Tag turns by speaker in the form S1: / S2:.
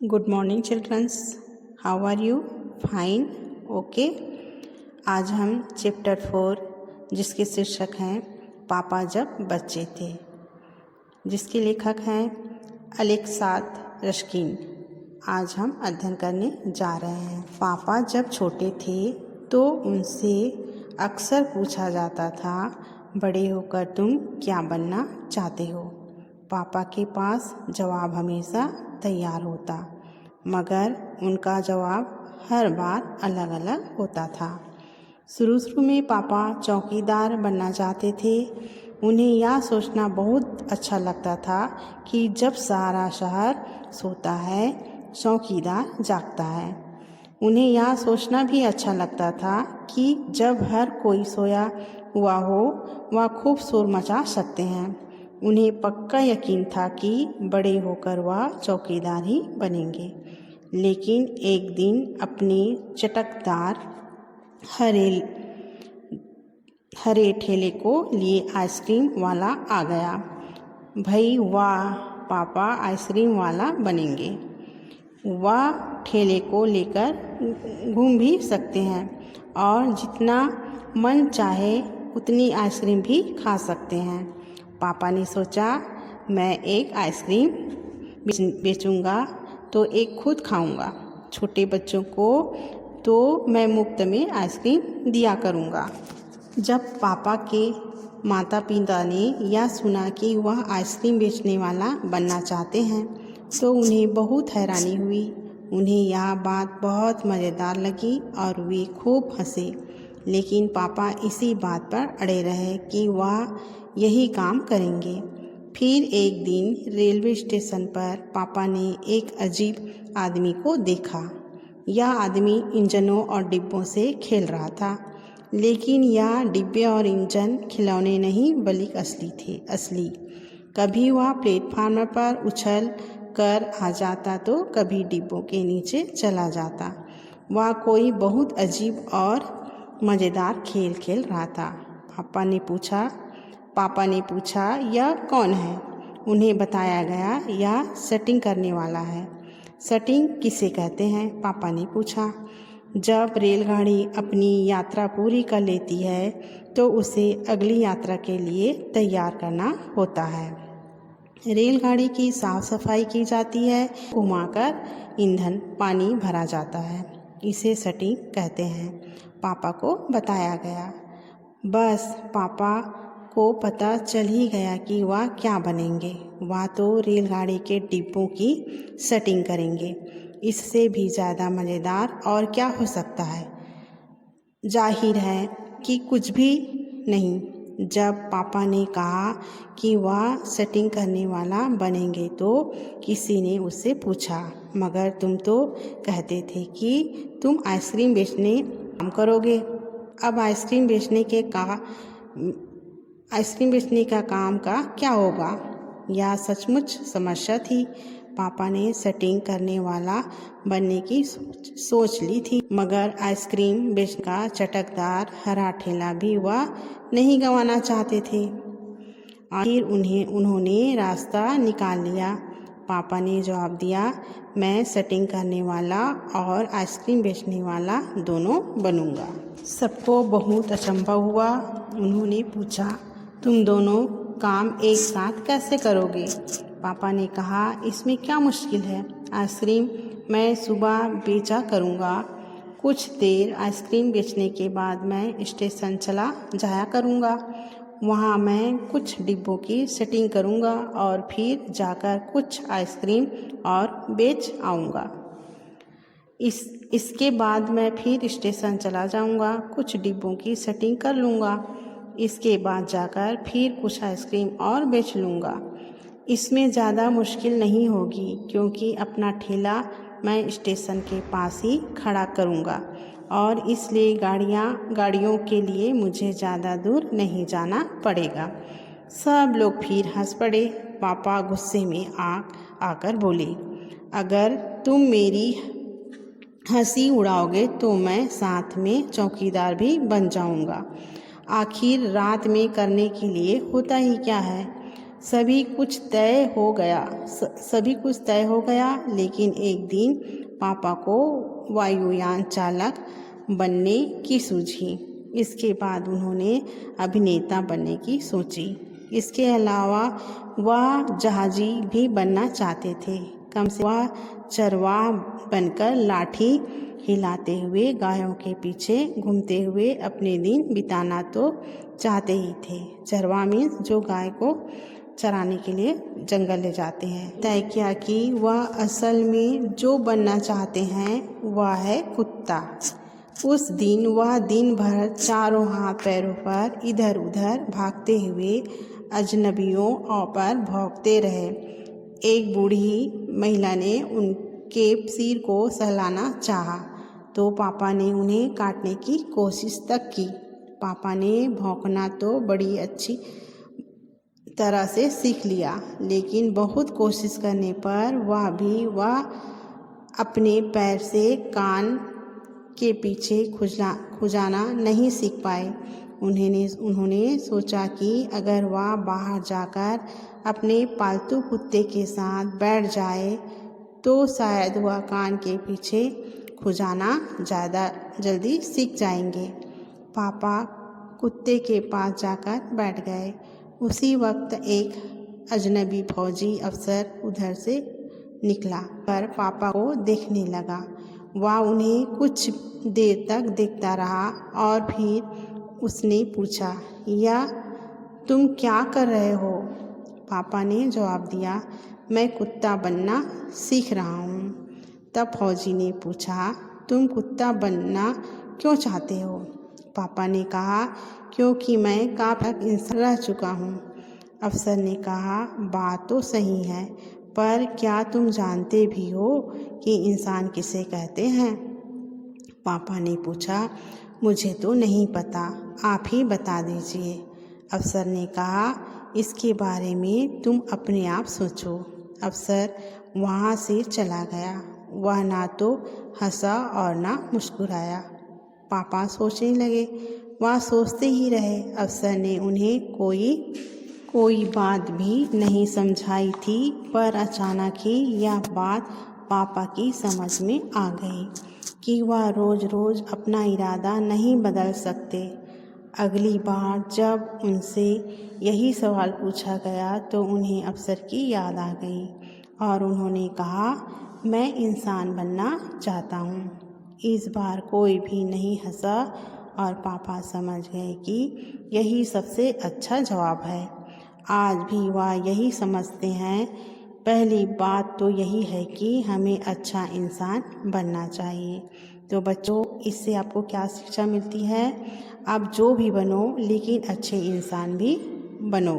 S1: Good morning childrens, how are you? Fine, okay. आज हम chapter 4 जिसके शीर्षक हैं पापा जब बच्चे थे, जिसके लेखक हैं अलेक्सांद्र रश्किन, आज हम अध्ययन करने जा रहे हैं। पापा जब छोटे थे तो उनसे अक्सर पूछा जाता था, बड़े होकर तुम क्या बनना चाहते हो? पापा के पास जवाब हमेशा तैयार होता, मगर उनका जवाब हर बार अलग अलग होता था। शुरू में पापा चौकीदार बनना चाहते थे। उन्हें यह सोचना बहुत अच्छा लगता था कि जब सारा शहर सोता है, चौकीदार जागता है। उन्हें यह सोचना भी अच्छा लगता था कि जब हर कोई सोया हुआ हो, वह खूब शोर मचा सकते हैं। उन्हें पक्का यकीन था कि बड़े होकर वह चौकीदार ही बनेंगे। लेकिन एक दिन अपने चटकदार हरे ठेले को लिए आइसक्रीम वाला आ गया। भाई वाह, पापा आइसक्रीम वाला बनेंगे। वह ठेले को लेकर घूम भी सकते हैं और जितना मन चाहे उतनी आइसक्रीम भी खा सकते हैं। पापा ने सोचा, मैं एक आइसक्रीम बेचूंगा तो एक खुद खाऊंगा। छोटे बच्चों को तो मैं मुफ्त में आइसक्रीम दिया करूंगा। जब पापा के माता पिता ने यह सुना कि वह आइसक्रीम बेचने वाला बनना चाहते हैं तो उन्हें बहुत हैरानी हुई। उन्हें यह बात बहुत मज़ेदार लगी और वे खूब हंसे। लेकिन पापा इसी बात पर अड़े रहे कि वह यही काम करेंगे। फिर एक दिन रेलवे स्टेशन पर पापा ने एक अजीब आदमी को देखा। यह आदमी इंजनों और डिब्बों से खेल रहा था, लेकिन यह डिब्बे और इंजन खिलौने नहीं बल्कि असली। कभी वह प्लेटफार्म पर उछल कर आ जाता तो कभी डिब्बों के नीचे चला जाता। वह कोई बहुत अजीब और मज़ेदार खेल खेल रहा था। पापा ने पूछा, यह कौन है? उन्हें बताया गया, यह सेटिंग करने वाला है। सेटिंग किसे कहते हैं? पापा ने पूछा। जब रेलगाड़ी अपनी यात्रा पूरी कर लेती है तो उसे अगली यात्रा के लिए तैयार करना होता है। रेलगाड़ी की साफ सफाई की जाती है, घुमाकर ईंधन पानी भरा जाता है। इसे सेटिंग कहते हैं, पापा को बताया गया। बस पापा को पता चल ही गया कि वह क्या बनेंगे। वह तो रेलगाड़ी के डिब्बों की सेटिंग करेंगे। इससे भी ज़्यादा मज़ेदार और क्या हो सकता है? जाहिर है कि कुछ भी नहीं। जब पापा ने कहा कि वह सेटिंग करने वाला बनेंगे तो किसी ने उससे पूछा, मगर तुम तो कहते थे कि तुम आइसक्रीम बेचने काम करोगे। अब आइसक्रीम बेचने का काम का क्या होगा? यह सचमुच समस्या थी। पापा ने सेटिंग करने वाला बनने की सोच ली थी, मगर आइसक्रीम बेचने का चटकदार हरा ठेला भी वह नहीं गंवाना चाहते थे। आखिर उन्होंने रास्ता निकाल लिया। पापा ने जवाब दिया, मैं सेटिंग करने वाला और आइसक्रीम बेचने वाला दोनों बनूंगा। सबको बहुत अचंभा हुआ। उन्होंने पूछा, तुम दोनों काम एक साथ कैसे करोगे? पापा ने कहा, इसमें क्या मुश्किल है? आइसक्रीम मैं सुबह बेचा करूँगा। कुछ देर आइसक्रीम बेचने के बाद मैं स्टेशन चला जाया करूँगा। वहाँ मैं कुछ डिब्बों की सेटिंग करूँगा और फिर जाकर कुछ आइसक्रीम और बेच आऊँगा। इसके बाद मैं फिर स्टेशन चला जाऊँगा, कुछ डिब्बों की सेटिंग कर लूँगा। इसके बाद जाकर फिर कुछ आइसक्रीम और बेच लूँगा। इसमें ज़्यादा मुश्किल नहीं होगी, क्योंकि अपना ठेला मैं स्टेशन के पास ही खड़ा करूँगा और इसलिए गाड़ियों के लिए मुझे ज़्यादा दूर नहीं जाना पड़ेगा। सब लोग फिर हंस पड़े। पापा गुस्से में आकर बोले, अगर तुम मेरी हंसी उड़ाओगे तो मैं साथ में चौकीदार भी बन जाऊंगा। आखिर रात में करने के लिए होता ही क्या है? सभी कुछ तय हो गया, लेकिन एक दिन पापा को वायुयान चालक बनने की सूझी। इसके बाद उन्होंने अभिनेता बनने की सोची। इसके अलावा वह जहाजी भी बनना चाहते थे। कम से वह चरवाह बनकर लाठी हिलाते हुए गायों के पीछे घूमते हुए अपने दिन बिताना तो चाहते ही थे। चरवाह मीन्स जो गाय को चराने के लिए जंगल ले जाते हैं। तय किया कि वह असल में जो बनना चाहते हैं वह है कुत्ता। उस दिन वह दिन भर चारों हाथ पैरों पर इधर उधर भागते हुए अजनबियों पर भौंकते रहे। एक बूढ़ी महिला ने उनके सिर को सहलाना चाहा तो पापा ने उन्हें काटने की कोशिश तक की। पापा ने भौंकना तो बड़ी अच्छी तरह से सीख लिया, लेकिन बहुत कोशिश करने पर वह अपने पैर से कान के पीछे खुजाना नहीं सीख पाए। उन्होंने सोचा कि अगर वह बाहर जाकर अपने पालतू कुत्ते के साथ बैठ जाए तो शायद वह कान के पीछे खुजाना ज़्यादा जल्दी सीख जाएंगे। पापा कुत्ते के पास जाकर बैठ गए। उसी वक्त एक अजनबी फौजी अफसर उधर से निकला पर पापा को देखने लगा। वह उन्हें कुछ देर तक देखता रहा और फिर उसने पूछा, या तुम क्या कर रहे हो? पापा ने जवाब दिया, मैं कुत्ता बनना सीख रहा हूँ। तब फौजी ने पूछा, तुम कुत्ता बनना क्यों चाहते हो? पापा ने कहा, क्योंकि मैं काफ़ी इंसान रह चुका हूँ। अफसर ने कहा, बात तो सही है, पर क्या तुम जानते भी हो कि इंसान किसे कहते हैं? पापा ने पूछा, मुझे तो नहीं पता, आप ही बता दीजिए। अफसर ने कहा, इसके बारे में तुम अपने आप सोचो। अफसर वहाँ से चला गया। वह ना तो हंसा और ना मुस्कुराया। पापा सोचने लगे। वह सोचते ही रहे। अफसर ने उन्हें कोई बात भी नहीं समझाई थी, पर अचानक ही यह बात पापा की समझ में आ गई कि वह रोज़ रोज़ अपना इरादा नहीं बदल सकते। अगली बार जब उनसे यही सवाल पूछा गया तो उन्हें अफसर की याद आ गई और उन्होंने कहा, मैं इंसान बनना चाहता हूँ। इस बार कोई भी नहीं हंसा और पापा समझ गए कि यही सबसे अच्छा जवाब है। आज भी वह यही समझते हैं। पहली बात तो यही है कि हमें अच्छा इंसान बनना चाहिए। तो बच्चों, इससे आपको क्या शिक्षा मिलती है? आप जो भी बनो, लेकिन अच्छे इंसान भी बनो।